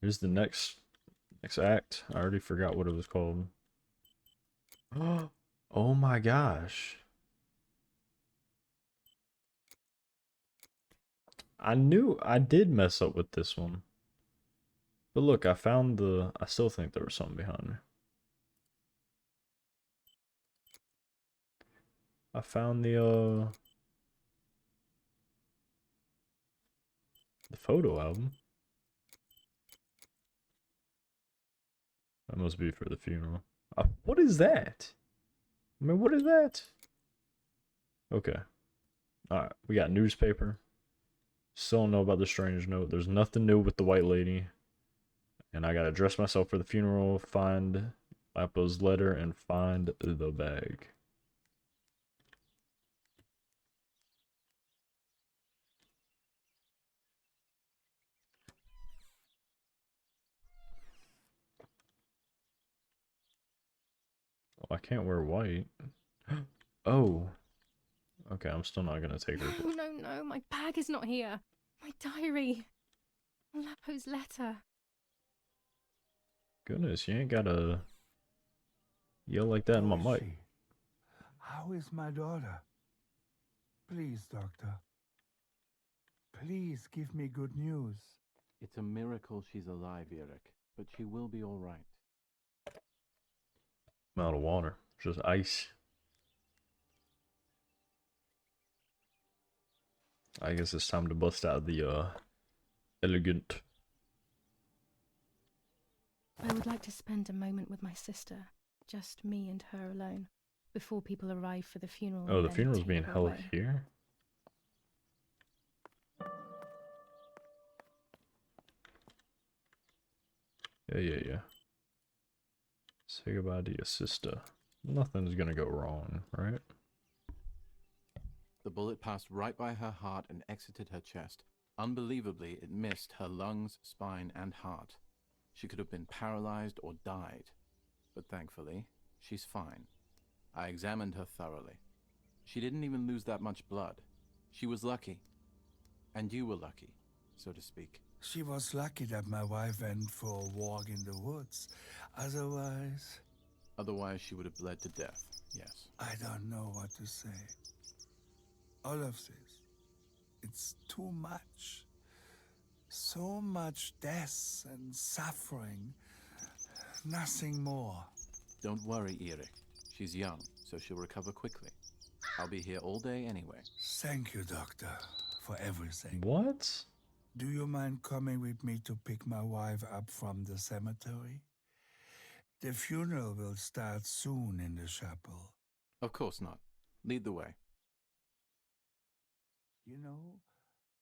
Here's the next act. I already forgot what it was called. Oh my gosh. I knew I did mess up with this one. But look, I still think there was something behind me. I found the photo album. That must be for the funeral. What is that? I mean, what is that? Okay. Alright, we got newspaper. Still don't know about the strange note. There's nothing new with the white lady. And I gotta dress myself for the funeral, find Lapo's letter, and find the bag. Oh, I can't wear white. Oh. Okay, I'm still not gonna take her. No, no, no, my bag is not here. My diary. Lapo's letter. Goodness, you ain't gotta yell like that in How my is mic. she? How is my daughter? Please, doctor. Please give me good news. It's a miracle she's alive, Eric, but she will be all right. I'm out of water. Just ice. I guess it's time to bust out the elegant. I would like to spend a moment with my sister, just me and her alone, before people arrive for the funeral. Oh, and the then funeral's take being her held away. here? Yeah. Say goodbye to your sister. Nothing's gonna go wrong, right? The bullet passed right by her heart and exited her chest. Unbelievably, it missed her lungs, spine, and heart. She could have been paralyzed or died. But thankfully, she's fine. I examined her thoroughly. She didn't even lose that much blood. She was lucky. And you were lucky, so to speak. She was lucky that my wife went for a walk in the woods. Otherwise, Otherwise, she would have bled to death, yes. I don't know what to say. All of this, it's too much. So much death and suffering. Nothing more. Don't worry, Eric. She's young, so she'll recover quickly. I'll be here all day anyway. Thank you, doctor, for everything. What? Do you mind coming with me to pick my wife up from the cemetery? The funeral will start soon in the chapel. Of course not. Lead the way. You know,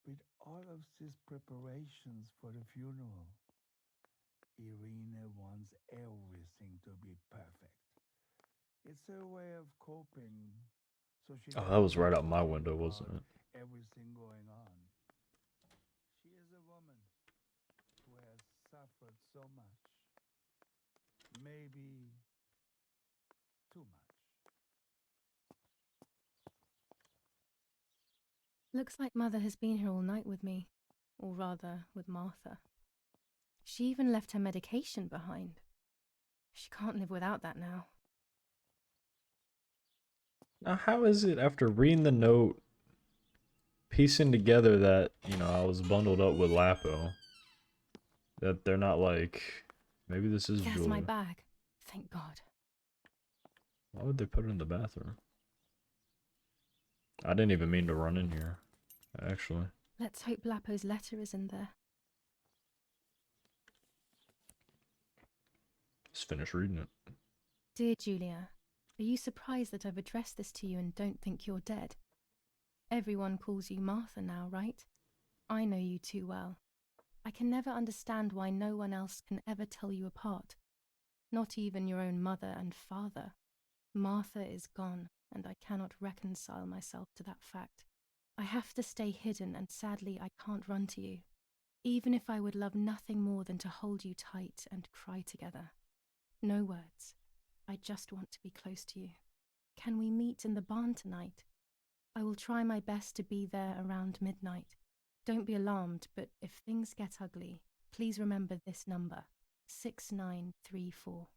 with all of these preparations for the funeral, Irina wants everything to be perfect. It's her way of coping, so she Oh, that was doesn't right have out to my think window, about wasn't it? everything going on. She is a woman who has suffered so much. Maybe too much. Looks like Mother has been here all night with me. Or rather, with Martha. She even left her medication behind. She can't live without that now. Now, how is it after reading the note, piecing together that, I was bundled up with Lapo, that they're not like, maybe this is There's my Julia. bag. Thank God. Why would they put it in the bathroom? I didn't even mean to run in here, actually. Let's hope Lapo's letter is in there. Just finish reading it. Dear Julia, are you surprised that I've addressed this to you and don't think you're dead? Everyone calls you Martha now, right? I know you too well. I can never understand why no one else can ever tell you apart. Not even your own mother and father. Martha is gone, and I cannot reconcile myself to that fact. I have to stay hidden, and sadly I can't run to you. Even if I would love nothing more than to hold you tight and cry together. No words. I just want to be close to you. Can we meet in the barn tonight? I will try my best to be there around midnight. Don't be alarmed, but if things get ugly, please remember this number, 6934.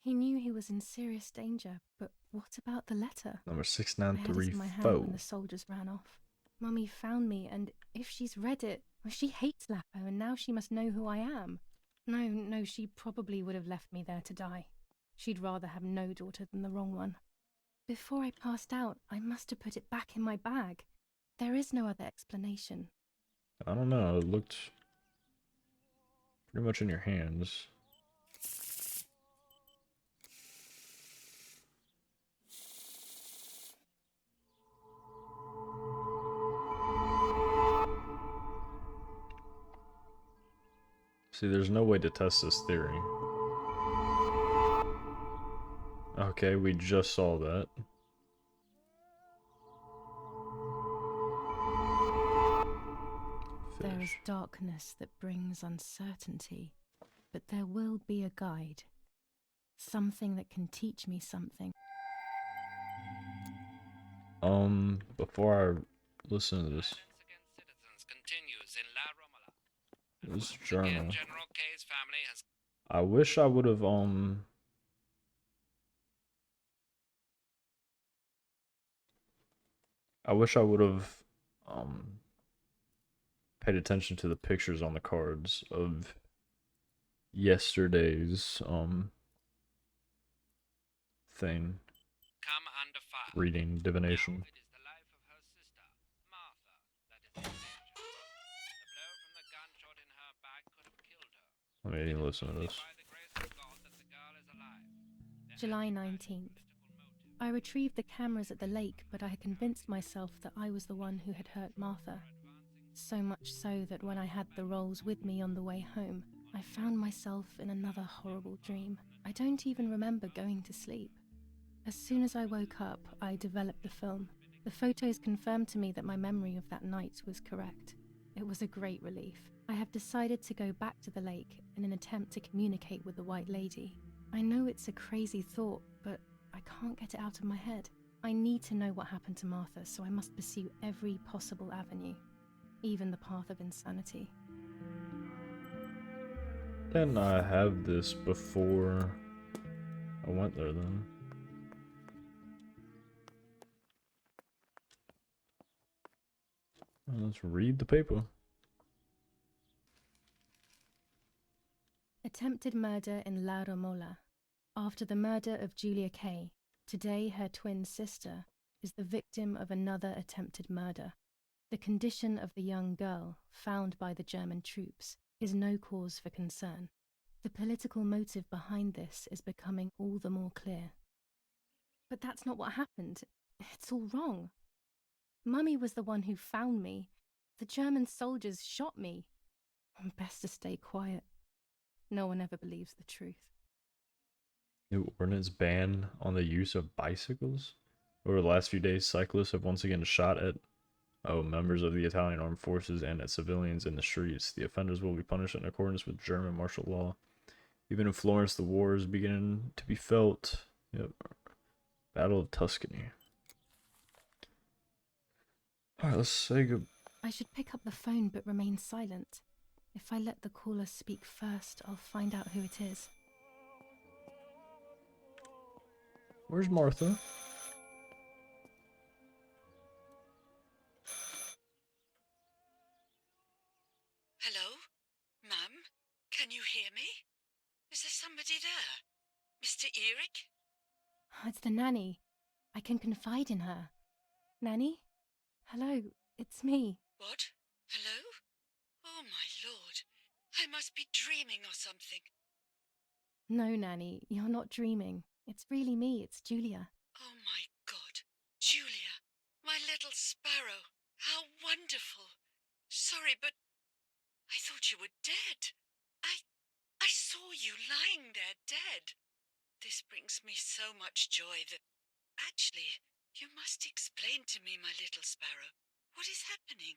He knew he was in serious danger, but what about the letter? Number I had it in my hand when 6934. the soldiers ran off. Mummy found me, and if she's read it, well, she hates Lapo, and now she must know who I am. No, she probably would have left me there to die. She'd rather have no daughter than the wrong one. Before I passed out, I must have put it back in my bag. There is no other explanation. I don't know, it looked pretty much in your hands. See, there's no way to test this theory. Okay, we just saw that. There is Fish. darkness that brings uncertainty, but there will be a guide. Something that can teach me something. Before I listen to this, Violence against citizens continues in La Romola. And this once again, journal, General K's family has I wish I would have, paid attention to the pictures on the cards of yesterday's, thing, come under fire. reading, divination. Now it is the life of her sister, Martha, that is in danger. The blow from the gunshot in her back could have killed her. Let me It is listen to only this. by the grace of God that the girl is alive. There July has been 19th. mystical motive. I retrieved the cameras at the lake, but I had convinced myself that I was the one who had hurt Martha. So much so that when I had the rolls with me on the way home, I found myself in another horrible dream. I don't even remember going to sleep. As soon as I woke up, I developed the film. The photos confirmed to me that my memory of that night was correct. It was a great relief. I have decided to go back to the lake in an attempt to communicate with the White Lady. I know it's a crazy thought, but I can't get it out of my head. I need to know what happened to Martha, so I must pursue every possible avenue, even the path of insanity. Didn't I have this before I went there then? Let's read the paper. Attempted murder in La Romola. After the murder of Julia Kay, today her twin sister is the victim of another attempted murder. The condition of the young girl, found by the German troops, is no cause for concern. The political motive behind this is becoming all the more clear. But that's not what happened. It's all wrong. Mummy was the one who found me. The German soldiers shot me. Best to stay quiet. No one ever believes the truth. New ordinance ban on the use of bicycles. Over the last few days, cyclists have once again shot at members of the Italian armed forces and at civilians in the streets. The offenders will be punished in accordance with German martial law. Even in Florence, the war is beginning to be felt. Yep. Battle of Tuscany. Alright, let's say good. I should pick up the phone but remain silent. If I let the caller speak first, I'll find out who it is. Where's Martha? Hello? Mum? Can you hear me? Is there somebody there? Mr. Eric? It's the nanny. I can confide in her. Nanny? Hello, it's me. What? Hello? Oh, my lord. I must be dreaming or something. No, Nanny, you're not dreaming. It's really me, it's Julia. Oh, my God. Julia, my little sparrow. How wonderful. Sorry, but I thought you were dead. I saw you lying there dead. This brings me so much joy that... Actually, you must explain to me, my little sparrow. What is happening?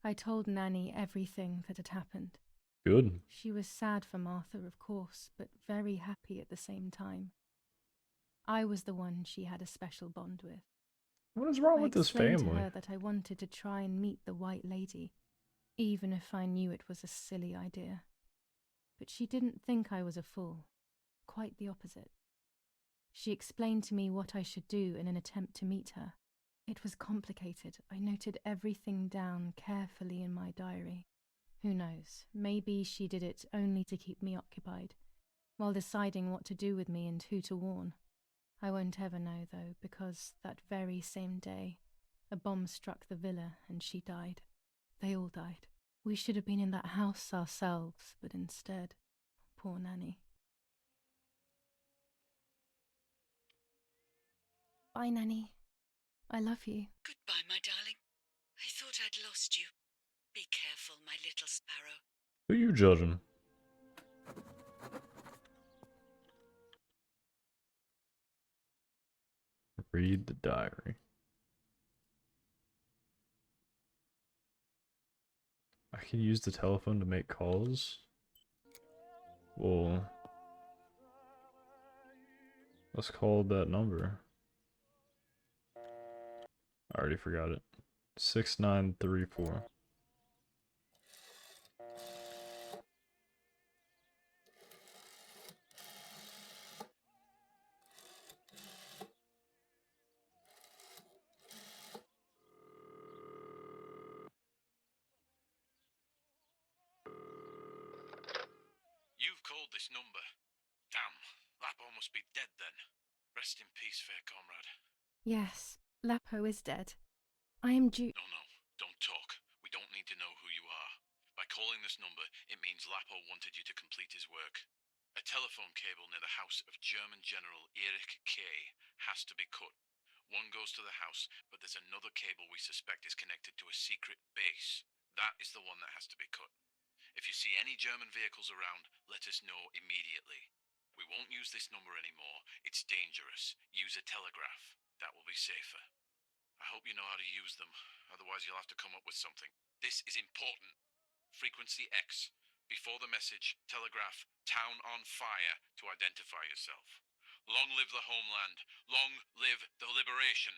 I told Nanny everything that had happened. Good. She was sad for Martha, of course, but very happy at the same time. I was the one she had a special bond with. What is wrong I with this explained to family? her that I wanted to try and meet the White Lady, even if I knew it was a silly idea. But she didn't think I was a fool. Quite the opposite. She explained to me what I should do in an attempt to meet her. It was complicated. I noted everything down carefully in my diary. Who knows, maybe she did it only to keep me occupied, while deciding what to do with me and who to warn. I won't ever know, though, because that very same day, a bomb struck the villa and she died. They all died. We should have been in that house ourselves, but instead, poor Nanny. Bye, Nanny. I love you. Goodbye, my darling. I thought I'd lost you. Be careful, my little sparrow. Who you judging? Read the diary. I can use the telephone to make calls? Well, let's call that number. I already forgot it. 6934. You've called this number. Damn, Lapo must be dead then. Rest in peace, fair comrade. Yes, Lapo is dead. I am due. No, don't talk. We don't need to know who you are. By calling this number, it means Lapo wanted you to complete his work. A telephone cable near the house of German General Erich K. has to be cut. One goes to the house, but there's another cable we suspect is connected to a secret base. That is the one that has to be cut. If you see any German vehicles around, let us know immediately. We won't use this number anymore. It's dangerous. Use a telegraph. That will be safer. I hope you know how to use them. Otherwise, you'll have to come up with something. This is important. Frequency X. Before the message, telegraph "Town on fire" to identify yourself. Long live the homeland. Long live the liberation.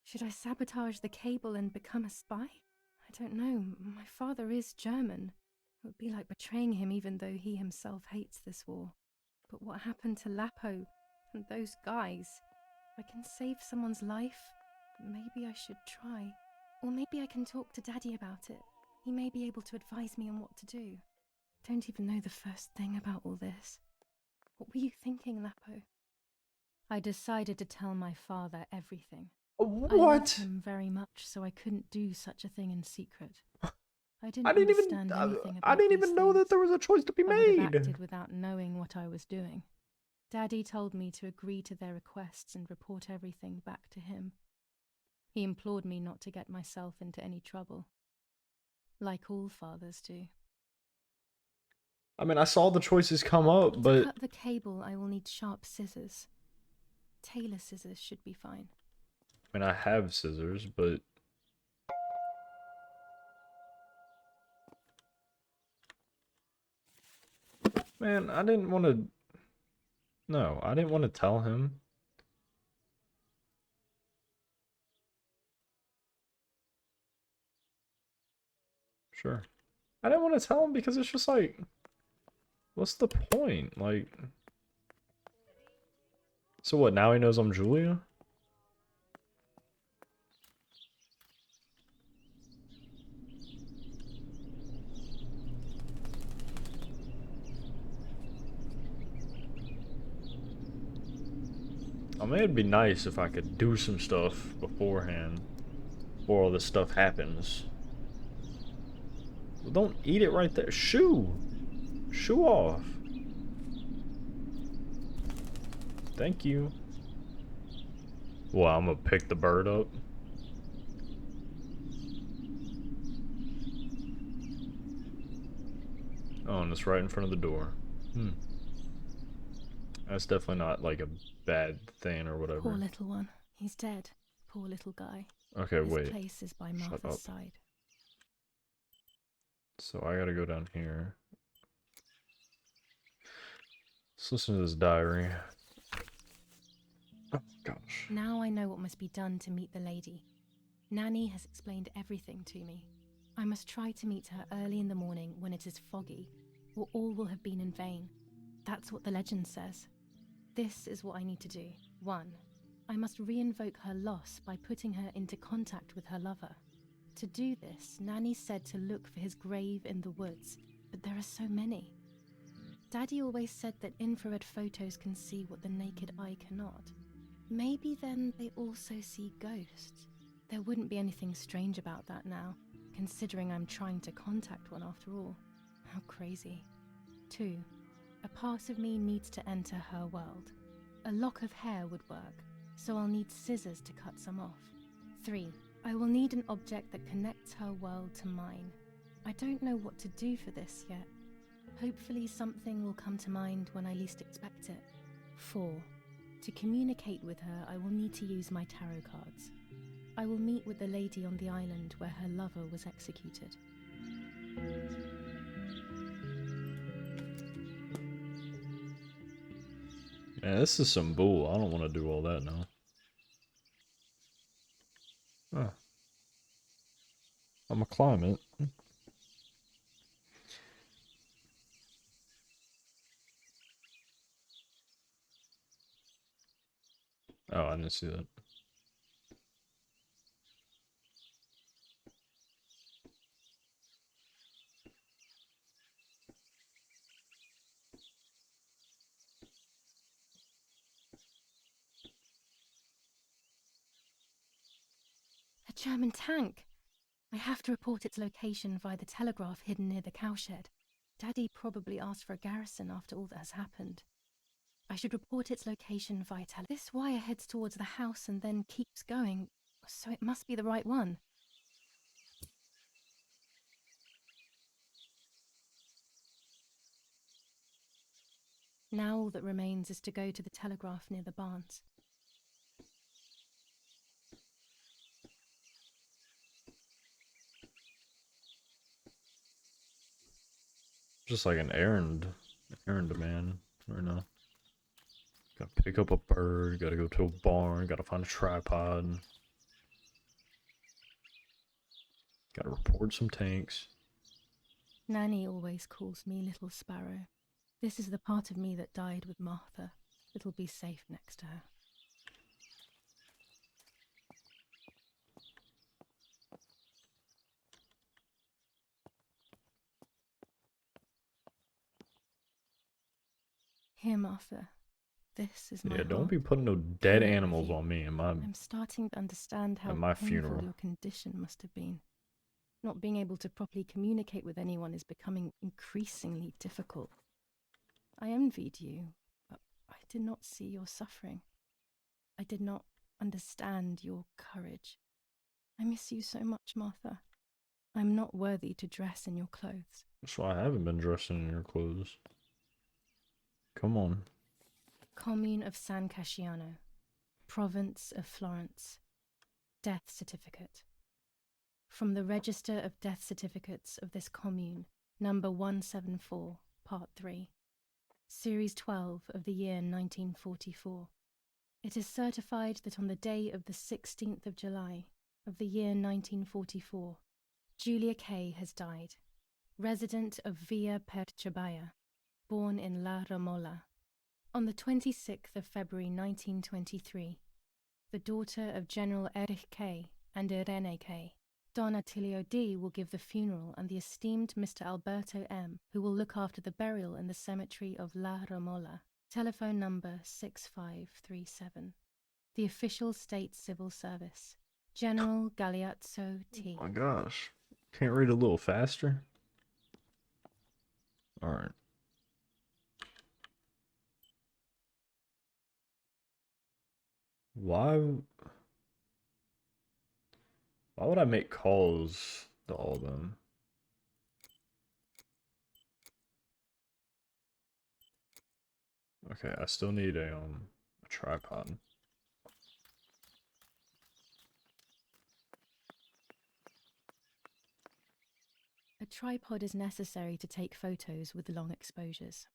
Should I sabotage the cable and become a spy? I don't know. My father is German. It would be like betraying him even though he himself hates this war. But what happened to Lapo and those guys? If I can save someone's life, maybe I should try. Or maybe I can talk to Daddy about it. He may be able to advise me on what to do. Don't even know the first thing about all this. What were you thinking, Lapo? I decided to tell my father everything. I loved What? him very much, so I couldn't do such a thing in secret. I I didn't didn't even. understand anything about I didn't these even know that things. there was a choice to be I would have made. acted without knowing what I was doing. Daddy told me to agree to their requests and report everything back to him. He implored me not to get myself into any trouble. Like all fathers do. I mean, I saw the choices come up, To but cut the cable, I will need sharp scissors. Tailor scissors should be fine. I mean, I have scissors, but man, I didn't want to. No, I didn't want to tell him. Sure. I didn't want to tell him because it's just like, what's the point? Like, so what, now he knows I'm Julia? I mean, it'd be nice if I could do some stuff beforehand, before all this stuff happens. Well, don't eat it right there. Shoo! Shoo off. Thank you. Well, I'm gonna pick the bird up. Oh, and it's right in front of the door. That's definitely not like a bad thing or whatever. Poor little one. He's dead. Poor little guy. Okay, His wait. place is by Shut Martha's up. side. So I gotta go down here. Let's listen to this diary. Oh, gosh. Now I know what must be done to meet the lady. Nanny has explained everything to me. I must try to meet her early in the morning when it is foggy, or all will have been in vain. That's what the legend says. This is what I need to do. 1. I must re-invoke her loss by putting her into contact with her lover. To do this, Nanny said to look for his grave in the woods, but there are so many. Daddy always said that infrared photos can see what the naked eye cannot. Maybe then they also see ghosts. There wouldn't be anything strange about that now, considering I'm trying to contact one after all. How crazy. 2. A part of me needs to enter her world. A lock of hair would work, so I'll need scissors to cut some off. 3. I will need an object that connects her world to mine. I don't know what to do for this yet. Hopefully something will come to mind when I least expect it. 4. To communicate with her, I will need to use my tarot cards. I will meet with the lady on the island where her lover was executed. Man, this is some bull. I don't want to do all that now. Huh. I'm gonna climb it. Oh, I didn't see that. A German tank! I have to report its location via the telegraph hidden near the cowshed. Daddy probably asked for a garrison after all that has happened. I should report its location via This wire heads towards the house and then keeps going, so it must be the right one. Now all that remains is to go to the telegraph near the barns. Just like an errand man right now. Gotta pick up a bird, gotta go to a barn, gotta find a tripod. Gotta report some tanks. Nanny always calls me Little Sparrow. This is the part of me that died with Martha. It'll be safe next to her. Here, Martha. This is my Yeah, don't heart. be putting no dead Here with animals you. on me I'm starting to understand how at my painful funeral. your condition must have been. Not being able to properly communicate with anyone is becoming increasingly difficult. I envied you, but I did not see your suffering. I did not understand your courage. I miss you so much, Martha. I'm not worthy to dress in your clothes. That's why I haven't been dressing in your clothes. Come on. Commune of San Casciano, Province of Florence. Death certificate. From the Register of Death Certificates of this commune, number 174, part 3, series 12 of the year 1944. It is certified that on the day of the 16th of July of the year 1944, Julia Kay has died, resident of Via Perchabaya, born in La Romola. On the 26th of February 1923, the daughter of General Erich Kay and Irene Kay, Don Attilio D. will give the funeral, and the esteemed Mr. Alberto M., who will look after the burial in the cemetery of La Romola. Telephone number 6537. The official state civil service. General Galeazzo T. Oh my gosh. Can't read a little faster? Alright. Why would I make calls to all of them? Okay, I still need a tripod. A tripod is necessary to take photos with long exposures.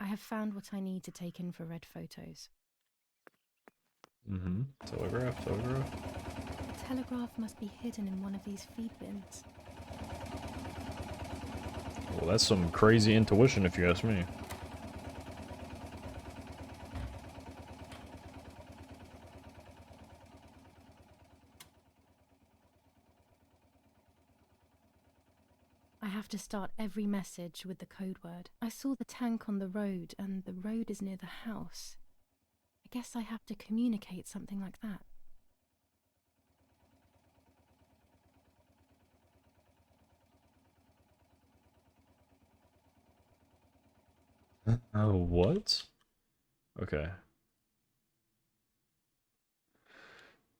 have found what I need to take infrared photos. Mm-hmm. Telegraph, telegraph. The telegraph must be hidden in one of these feed bins. Well, that's some crazy intuition if you ask me. I have to start every message with the code word. I saw the tank on the road, and the road is near the house. I guess I have to communicate something like that. Oh, what? Okay.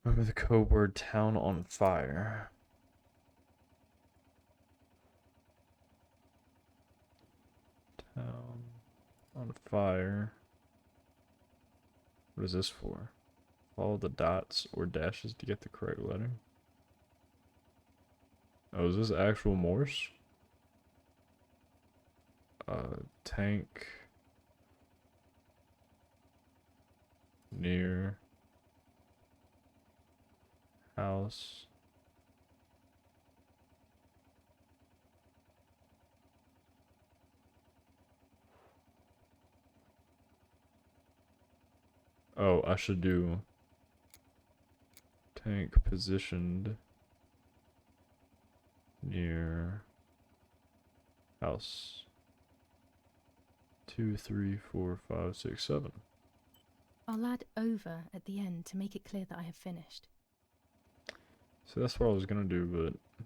Remember the code word town on fire. Town on fire. What is this for? Follow the dots or dashes to get the correct letter. Oh, is this actual Morse? Tank near house. Oh, I should do tank positioned near house. 2, 3, 4, 5, 6, 7. I'll add over at the end to make it clear that I have finished. So that's what I was gonna do, but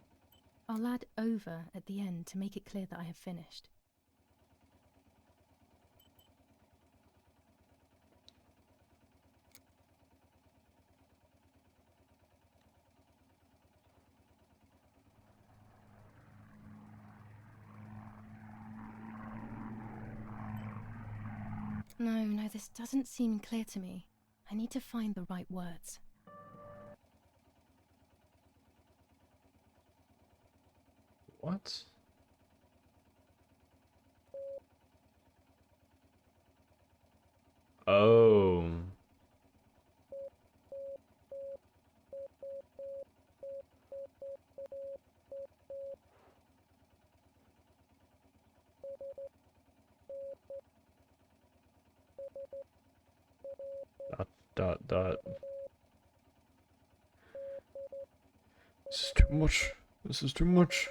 I'll add over at the end to make it clear that I have finished. No, this doesn't seem clear to me. I need to find the right words. what? Oh. Dot. This is too much. This is too much.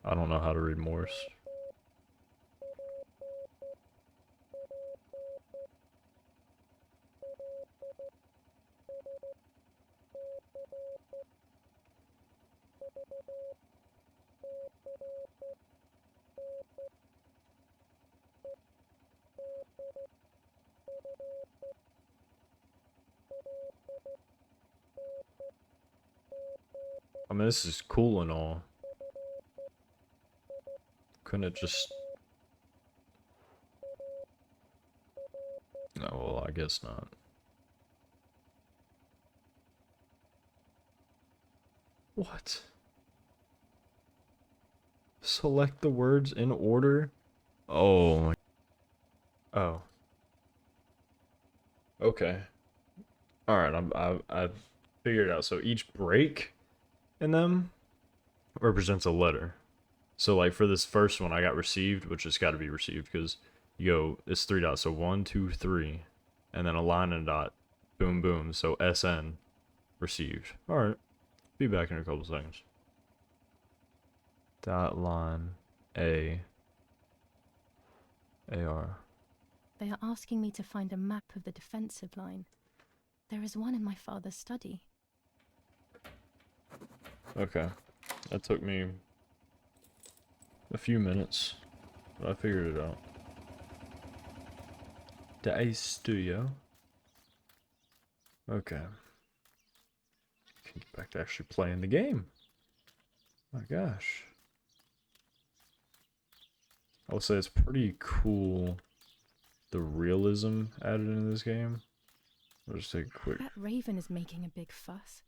I don't know how to read Morse. I mean, this is cool and all. Couldn't it just... No, well, I guess not. What? Select the words in order? Oh my... Oh. Okay. Alright, I've figured it out. So each break in them represents a letter. So like for this first one, I got received, which has got to be received because you go, it's 3 dots. So 1, 2, 3, and then a line and a dot. Boom, boom. So SN, received. Alright. Be back in a couple seconds. Dot line A AR. They are asking me to find a map of the defensive line. There is one in my father's study. Okay. That took me a few minutes, but I figured it out. The studio. Okay. Can get back to actually playing the game. My gosh. I will say it's pretty cool, the realism added into this game. I'll just take a quick... That raven is making a big fuss.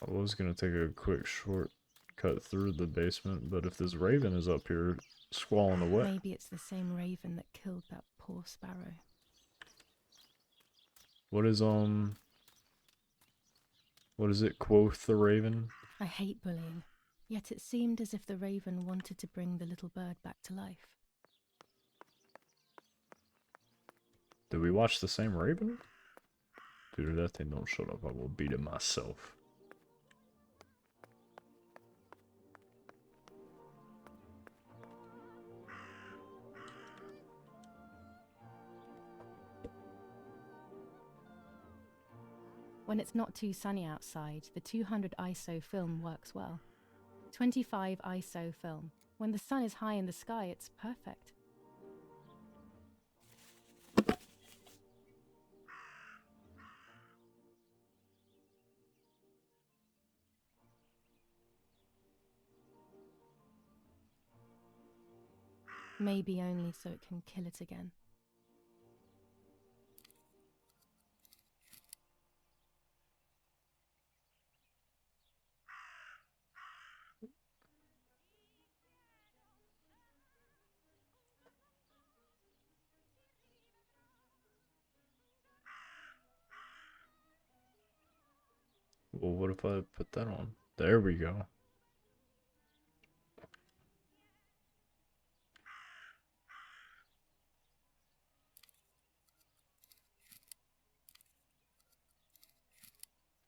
I was gonna take a quick short cut through the basement, but if this raven is up here squalling away. Maybe it's the same raven that killed that poor sparrow. What is it, quoth the raven? I hate bullying, yet it seemed as if the raven wanted to bring the little bird back to life. Did we watch the same raven? Dude, if that thing don't shut up, I will beat it myself. When it's not too sunny outside, the 200 ISO film works well. 25 ISO film. When the sun is high in the sky, it's perfect. Maybe only so it can kill it again. Well, what if I put that on? There we go.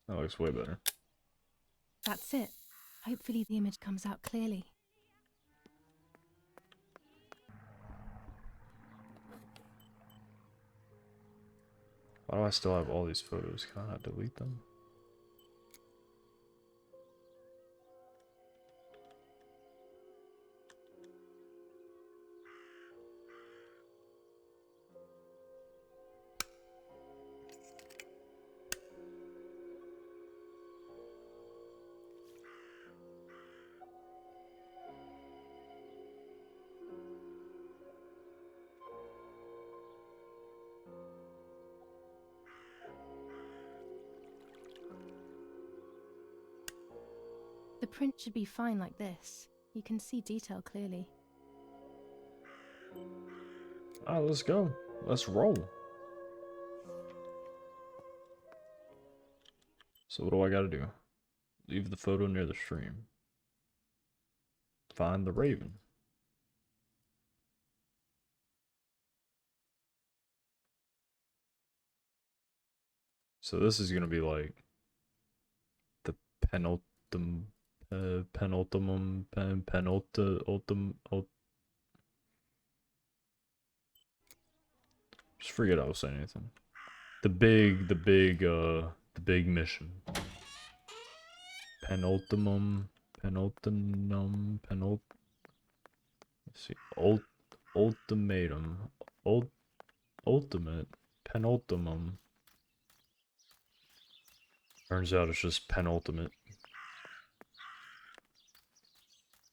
That looks way better. That's it. Hopefully the image comes out clearly. Why do I still have all these photos? Can I not delete them? The print should be fine like this. You can see detail clearly. Alright, let's go. Let's roll. So what do I gotta do? Leave the photo near the stream. Find the raven. So this is gonna be like the penultimate, just forget I was saying anything. The big mission. Penultimum, let's see, ultimatum, ultimate, penultimum. Turns out it's just penultimate.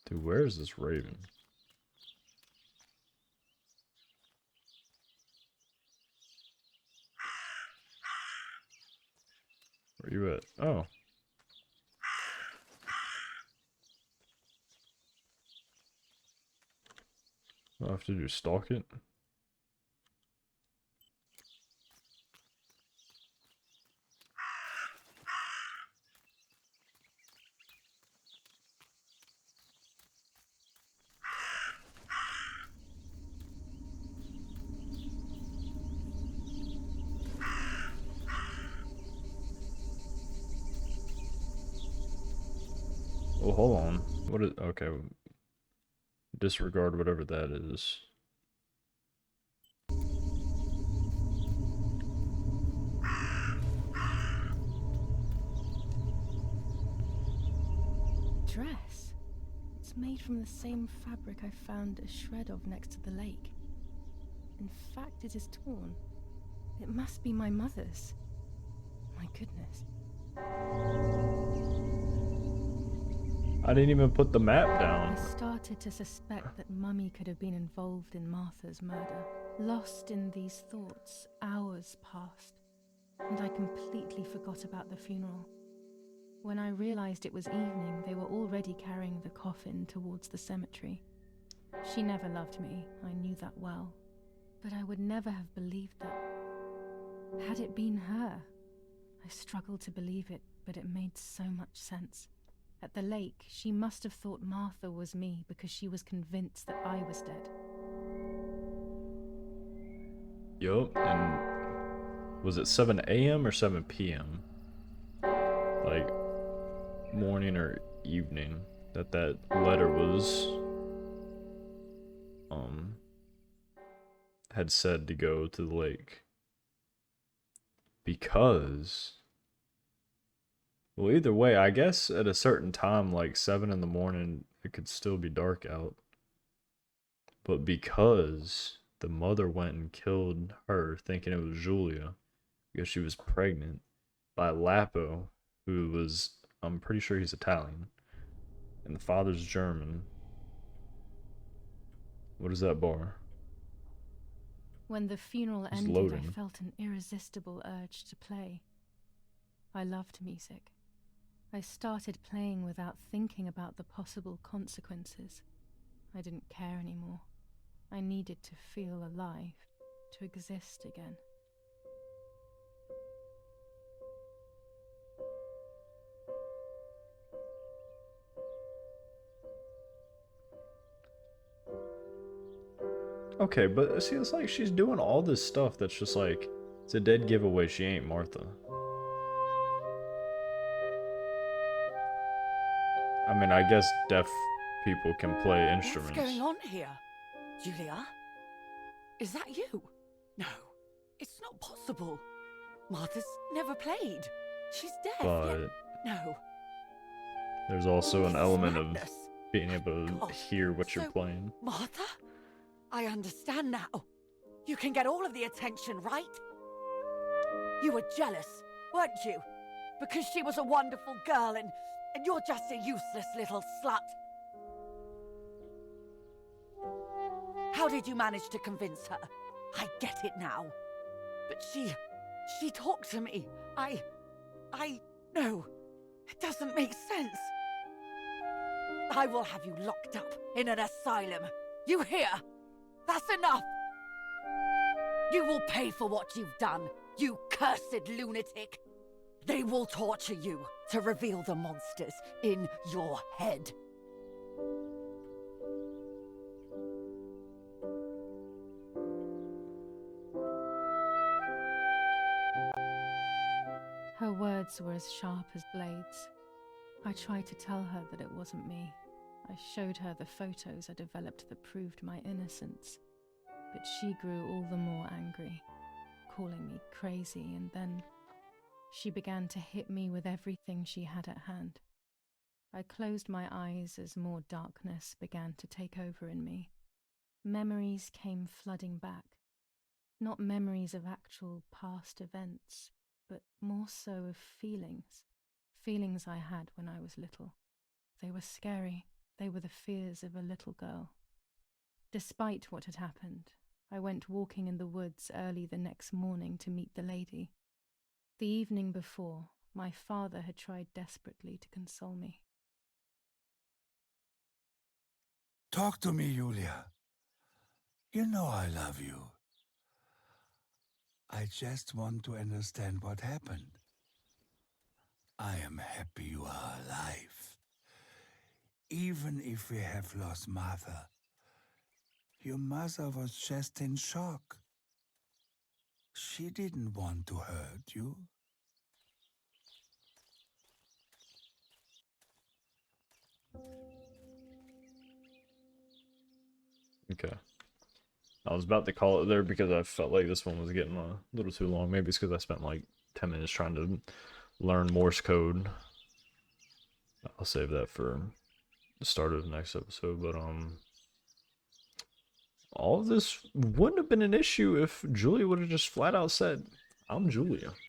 Dude, where is this raven? Where you at? Oh. What do I have to do? Stalk it? Oh, hold on. What is... Okay. Disregard whatever that is. Dress? It's made from the same fabric I found a shred of next to the lake. In fact, it is torn. It must be my mother's. My goodness. I didn't even put the map I down. started to suspect that Mummy could have been involved in Martha's murder. Lost in these thoughts, hours passed, and I completely forgot about the funeral. When I realized it was evening, they were already carrying the coffin towards the cemetery. She never loved me, I knew that well. But I would never have believed that. Had it been her? I struggled to believe it, but it made so much sense. At the lake, she must have thought Martha was me because she was convinced that I was dead. Yup, and was it 7 a.m. or 7 p.m.? Like, morning or evening that letter was, had said to go to the lake. Because, well, either way, I guess at a certain time, like 7 in the morning, it could still be dark out. But because the mother went and killed her, thinking it was Julia, because she was pregnant, by Lapo, who was, I'm pretty sure he's Italian, and the father's German. What is that bar? When the funeral It's ended, loading. I felt an irresistible urge to play. I loved music. I started playing without thinking about the possible consequences. I didn't care anymore. I needed to feel alive, to exist again. Okay, but see, it's like she's doing all this stuff that's just like, it's a dead giveaway she ain't Martha. I mean, I guess deaf people can play instruments. What's going on here? Julia? Is that you? No, it's not possible. Martha's never played. She's deaf. But Yet... No. there's also an This is element of madness. being able to God. hear what you're So, playing. Martha? I understand now. You can get all of the attention, right? You were jealous, weren't you? Because she was a wonderful girl and you're just a useless little slut. How did you manage to convince her? I get it now. But she talked to me. No, it doesn't make sense. I will have you locked up in an asylum. You hear? That's enough. You will pay for what you've done, you cursed lunatic. They will torture you to reveal the monsters in your head. Her words were as sharp as blades. I tried to tell her that it wasn't me. I showed her the photos I developed that proved my innocence. But she grew all the more angry, calling me crazy, and then she began to hit me with everything she had at hand. I closed my eyes as more darkness began to take over in me. Memories came flooding back. Not memories of actual past events, but more so of feelings. Feelings I had when I was little. They were scary. They were the fears of a little girl. Despite what had happened, I went walking in the woods early the next morning to meet the lady. The evening before, my father had tried desperately to console me. Talk to me, Julia. You know I love you. I just want to understand what happened. I am happy you are alive. Even if we have lost Martha, your mother was just in shock. She didn't want to hurt you. Okay. I was about to call it there because I felt like this one was getting a little too long. Maybe it's because I spent like 10 minutes trying to learn Morse code. I'll save that for the start of the next episode. But all of this wouldn't have been an issue if Julia would have just flat out said, "I'm Julia."